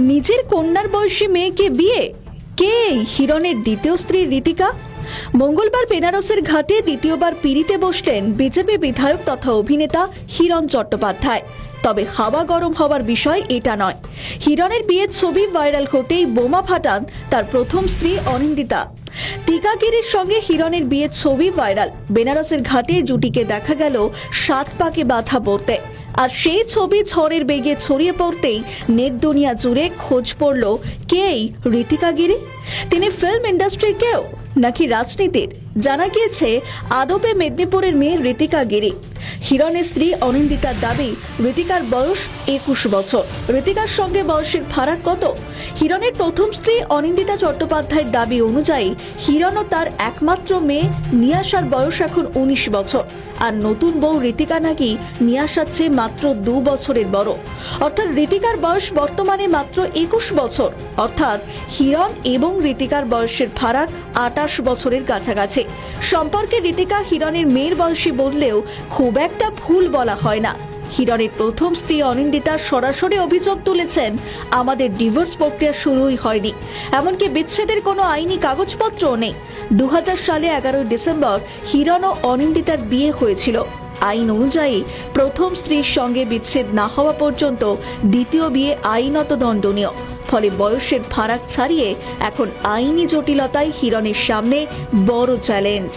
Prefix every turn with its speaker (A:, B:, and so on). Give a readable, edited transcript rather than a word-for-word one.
A: নিজের কন্যার বয়সী মেয়েকে বিয়ে? কে এই হিরণের দ্বিতীয় স্ত্রী ঋতিকা? মঙ্গলবার বেনারসের ঘাটে দ্বিতীয়বার পিড়িতে বসলেন বিজেপি বিধায়ক তথা অভিনেতা হিরণ চট্টোপাধ্যায়। তবে হাওয়া গরম হওয়ার বিষয় এটা নয়। হিরণের বিয়ের ছবি ভাইরাল হতেই বোমা ফাটান তার প্রথম স্ত্রী অনিন্দিতা। টিকাগিরির সঙ্গে হিরণের বিয়ের ছবি ভাইরাল। বেনারসের ঘাটে জুটিকে দেখা গেল 7 পাকে বাঁধা পড়তে। আর সেই ছবি ঝড়ের বেগে ছড়িয়ে পড়তেই নেট দুনিয়া জুড়ে খোঁজ পড়ল কে এই ঋতিকা গিরি। তিনি ফিল্ম ইন্ডাস্ট্রির কেউ নাকি রাজনীতির? জানা গিয়েছে আদপে মেদিনীপুরের মেয়ে ঋতিকা গিরি। হিরণের স্ত্রী অনিন্দিতার দাবি ঋতিকার বয়স 21 বছর। ঋতিকার সঙ্গে বয়সের ফারাক কত? হিরণের প্রথম স্ত্রী অনিন্দিতা চট্টোপাধ্যায়ের দাবি অনুযায়ী হিরণ ও তার একমাত্র মেয়ে নিয়াশার বয়স এখন 19 বছর। আর নতুন বউ ঋতিকা নাকি নিয়াশার চেয়ে মাত্র 2 বছরের বড়। অর্থাৎ ঋতিকার বয়স বর্তমানে মাত্র 21 বছর। অর্থাৎ হিরণ এবং ঋতিকার বয়সের ফারাক 28 বছরের কাছাকাছি। সম্পর্কে ঋতিকা হিরণের মেয়ের বয়সী বললেও খুব একটা ভুল বলা হয় না। হিরণের প্রথম স্ত্রী অনিন্দিতা সরাসরি অভিযোগ তুলেছেন, আমাদের ডিভোর্স প্রক্রিয়া শুরুই হয়নি, এমনকি বিচ্ছেদের কোনো আইনি কাগজপত্রও নেই। 2000 সালে 11 ডিসেম্বর হিরণ ও অনিন্দিতার বিয়ে হয়েছিল। আইন অনুযায়ী প্রথম স্ত্রীর সঙ্গে বিচ্ছেদ না হওয়া পর্যন্ত দ্বিতীয় বিয়ে আইনত দণ্ডনীয়। ফলে বয়সের ফারাক ছাড়িয়ে এখন আইনি জটিলতায় হিরণের সামনে বড় চ্যালেঞ্জ।